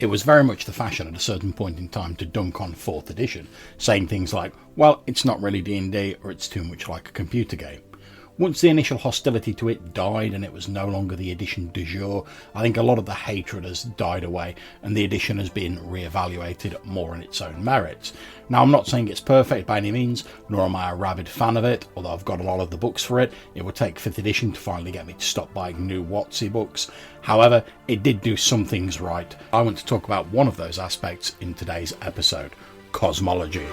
It was very much the fashion at a certain point in time to dunk on 4th edition, saying things like, well, it's not really D&D, or it's too much like a computer game. Once the initial hostility to it died and it was no longer the edition du jour, I think a lot of the hatred has died away and the edition has been re-evaluated more on its own merits. Now, I'm not saying it's perfect by any means, nor am I a rabid fan of it, although I've got a lot of the books for it. It would take 5th edition to finally get me to stop buying new WotC books. However, it did do some things right. I want to talk about one of those aspects in today's episode: cosmology.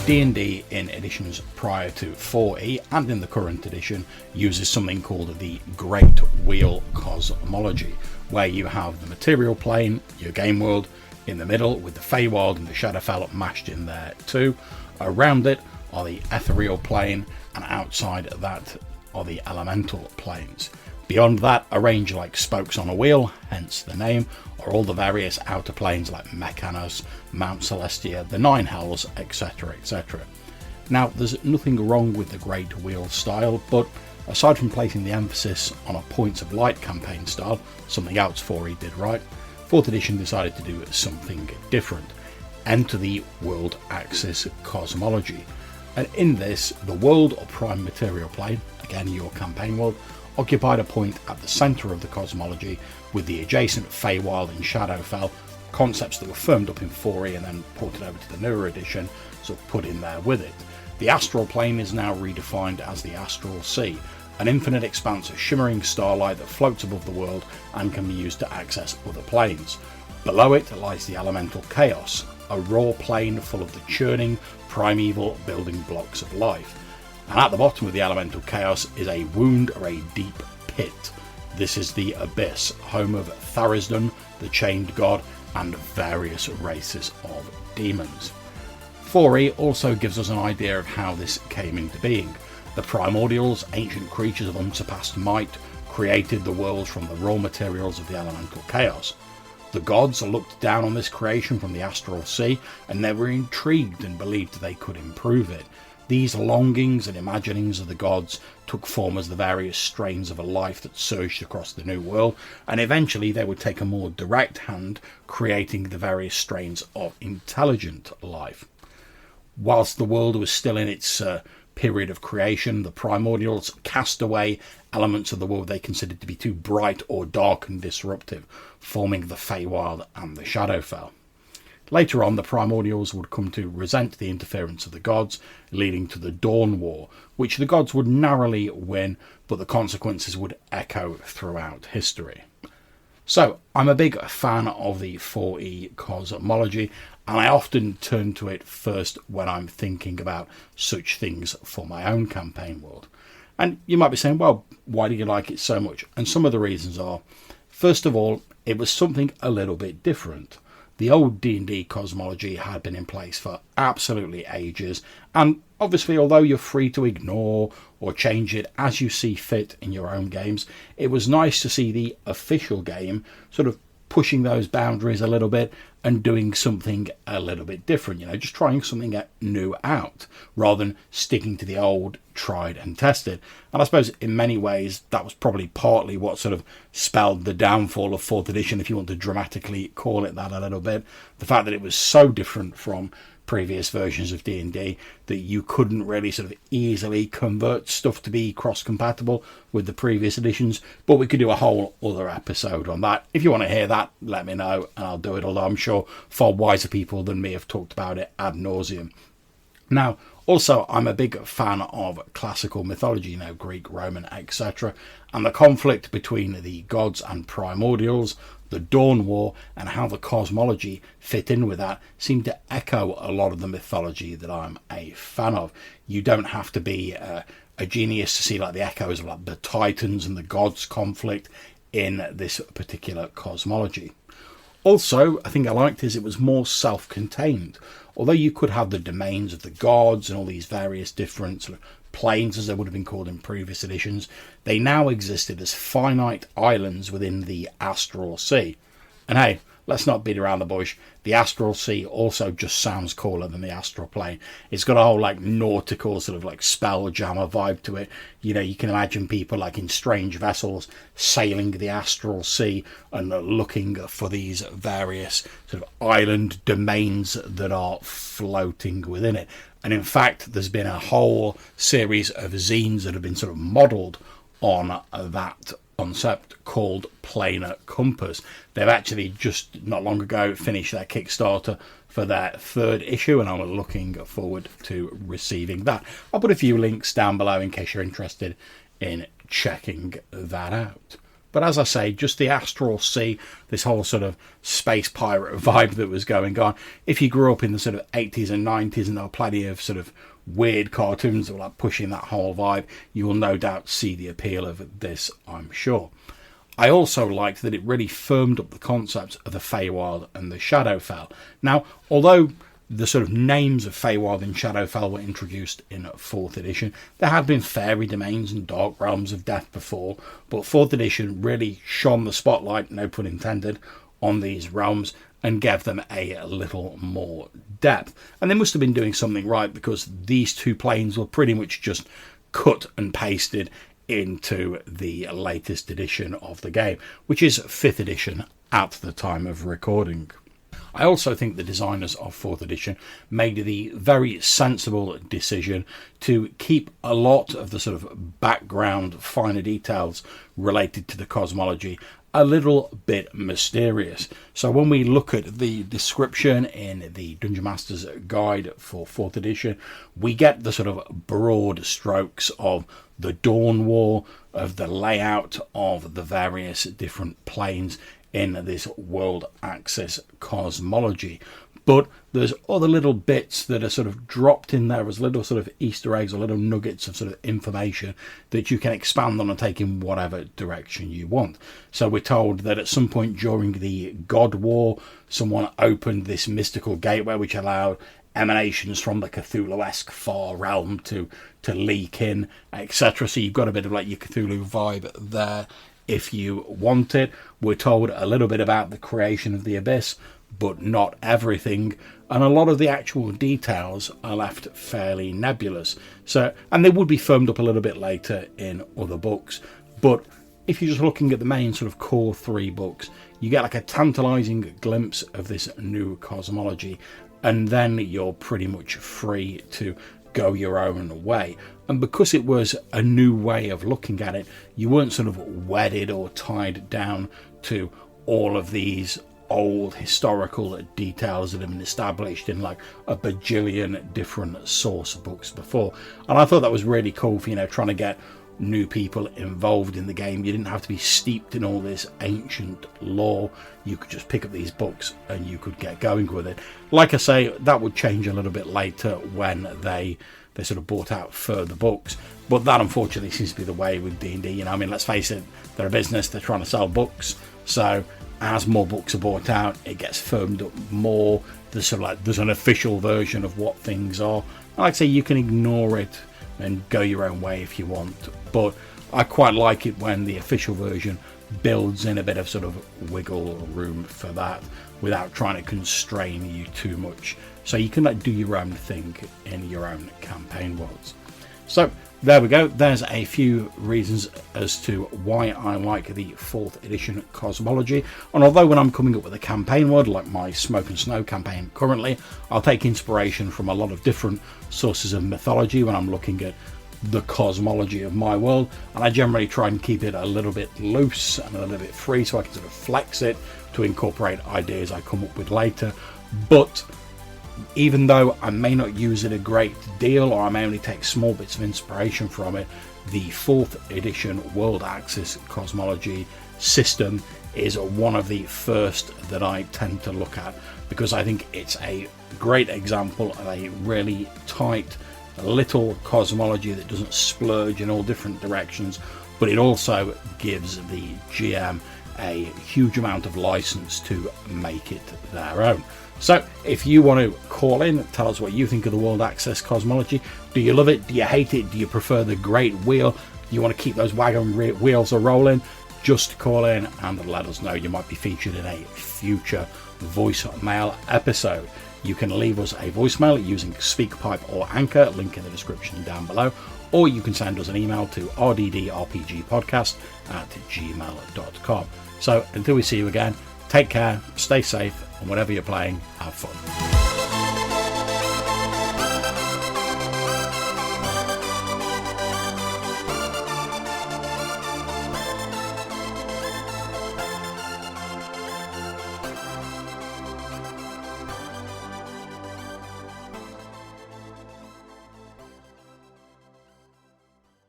D&D in editions prior to 4E and in the current edition uses something called the Great Wheel Cosmology, where you have the material plane, your game world, in the middle with the Feywild and the Shadowfell mashed in there too. Around it are the ethereal plane, and outside of that are the elemental planes. Beyond that, arranged like spokes on a wheel, hence the name, are all the various outer planes like Mechanos, Mount Celestia, the Nine Hells, etc, etc. Now, there's nothing wrong with the Great Wheel style, but aside from placing the emphasis on a Points of Light campaign style, something else 4E did right, 4th edition decided to do something different. Enter the World Axis Cosmology. And in this, the world or prime material plane, again your campaign world, occupied a point at the centre of the cosmology with the adjacent Feywild and Shadowfell, concepts that were firmed up in 4E and then ported over to the newer edition, so put in there with it. The astral plane is now redefined as the Astral Sea, an infinite expanse of shimmering starlight that floats above the world and can be used to access other planes. Below it lies the elemental chaos, a raw plane full of the churning, primeval building blocks of life. And at the bottom of the elemental chaos is a wound or a deep pit. This is the Abyss, home of Tharisdun, the Chained God, and various races of demons. 4E also gives us an idea of how this came into being. The primordials, ancient creatures of unsurpassed might, created the world from the raw materials of the elemental chaos. The gods looked down on this creation from the Astral Sea, and they were intrigued and believed they could improve it. These longings and imaginings of the gods took form as the various strains of a life that surged across the new world, and eventually they would take a more direct hand, creating the various strains of intelligent life. Whilst the world was still in its period of creation, the primordials cast away elements of the world they considered to be too bright or dark and disruptive, forming the Feywild and the Shadowfell. Later on, the primordials would come to resent the interference of the gods, leading to the Dawn War, which the gods would narrowly win, but the consequences would echo throughout history. So, I'm a big fan of the 4E cosmology, and I often turn to it first when I'm thinking about such things for my own campaign world. And you might be saying, well, why do you like it so much? And some of the reasons are, first of all, it was something a little bit different. The old D&D cosmology had been in place for absolutely ages, and obviously, although you're free to ignore or change it as you see fit in your own games, it was nice to see the official game sort of pushing those boundaries a little bit and doing something a little bit different, just trying something new out rather than sticking to the old tried and tested. And I suppose in many ways that was probably partly what sort of spelled the downfall of 4th edition, if you want to dramatically call it that a little bit. The fact that it was so different from previous versions of D&D that you couldn't really sort of easily convert stuff to be cross-compatible with the previous editions, but we could do a whole other episode on that. If you want to hear that, let me know and I'll do it, although I'm sure far wiser people than me have talked about it ad nauseum. Now, also, I'm a big fan of classical mythology, Greek, Roman, etc., and the conflict between the gods and primordials, the Dawn War, and how the cosmology fit in with that seemed to echo a lot of the mythology that I'm a fan of. You don't have to be a genius to see like the echoes of like the Titans and the gods conflict in this particular cosmology. Also, I think I liked is it was more self-contained. Although you could have the domains of the gods and all these various different sort of planes, as they would have been called in previous editions. They now existed as finite islands within the astral sea. And hey, let's not beat around the bush. The astral sea also just sounds cooler than the astral plane. It's got a whole like nautical sort of like spelljammer vibe to it. You know, you can imagine people like in strange vessels sailing the astral sea and looking for these various sort of island domains that are floating within it. And in fact, there's been a whole series of zines that have been sort of modelled on that concept called Planar Compass. They've actually just not long ago finished their Kickstarter for their 3rd issue, and I'm looking forward to receiving that. I'll put a few links down below in case you're interested in checking that out. But as I say, just the astral sea, this whole sort of space pirate vibe that was going on. If you grew up in the sort of 80s and 90s, and there were plenty of sort of weird cartoons that were like pushing that whole vibe, you will no doubt see the appeal of this, I'm sure. I also liked that it really firmed up the concepts of the Feywild and the Shadowfell. Now, although the sort of names of Feywild and Shadowfell were introduced in 4th edition, there had been fairy domains and dark realms of death before, but 4th edition really shone the spotlight, no pun intended, on these realms and gave them a little more depth. And they must have been doing something right, because these 2 planes were pretty much just cut and pasted into the latest edition of the game, which is 5th edition at the time of recording. I also think the designers of 4th edition made the very sensible decision to keep a lot of the sort of background finer details related to the cosmology a little bit mysterious. So when we look at the description in the Dungeon Master's Guide for 4th edition, we get the sort of broad strokes of the Dawn War, of the layout of the various different planes in this world axis cosmology. But there's other little bits that are sort of dropped in there as little sort of Easter eggs or little nuggets of sort of information that you can expand on and take in whatever direction you want. So we're told that at some point during the God War, someone opened this mystical gateway which allowed emanations from the Cthulhu-esque far realm to leak in, etc. So you've got a bit of like your Cthulhu vibe there if you want it. We're told a little bit about the creation of the Abyss, but not everything, and a lot of the actual details are left fairly nebulous. So, and they would be firmed up a little bit later in other books, but if you're just looking at the main sort of core 3 books, you get like a tantalizing glimpse of this new cosmology, and then you're pretty much free to go your own way. And because it was a new way of looking at it, you weren't sort of wedded or tied down to all of these old historical details that have been established in like a bajillion different source books before. And I thought that was really cool for, you know, trying to get new people involved in the game. You didn't have to be steeped in all this ancient lore. You could just pick up these books and you could get going with it. Like I say, that would change a little bit later when they sort of bought out further books, but that unfortunately seems to be the way with D&D. You know, I mean, let's face it, they're a business, they're trying to sell books, so as more books are bought out, it gets firmed up more. There's sort of like there's an official version of what things are. And like I say, you can ignore it and go your own way if you want, but I quite like it when the official version builds in a bit of sort of wiggle room for that without trying to constrain you too much, so you can like do your own thing in your own campaign worlds. So there we go. There's a few reasons as to why I like the 4th edition cosmology. And although when I'm coming up with a campaign world like my Smoke and Snow campaign currently, I'll take inspiration from a lot of different sources of mythology when I'm looking at the cosmology of my world, and I generally try and keep it a little bit loose and a little bit free so I can sort of flex it to incorporate ideas I come up with later. But even though I may not use it a great deal, or I may only take small bits of inspiration from it, the 4th edition World Axis Cosmology system is one of the first that I tend to look at, because I think it's a great example of a really tight little cosmology that doesn't splurge in all different directions, but it also gives the GM a huge amount of license to make it their own. So if you want to call in, tell us what you think of the World Access Cosmology. Do you love it? Do you hate it? Do you prefer the Great Wheel? Do you want to keep those wagon wheels a rolling? Just call in and let us know. You might be featured in a future voicemail episode. You can leave us a voicemail using SpeakPipe or Anchor, link in the description down below, or you can send us an email to rddrpgpodcast@gmail.com. So until we see you again, take care, stay safe, and whatever you're playing, have fun.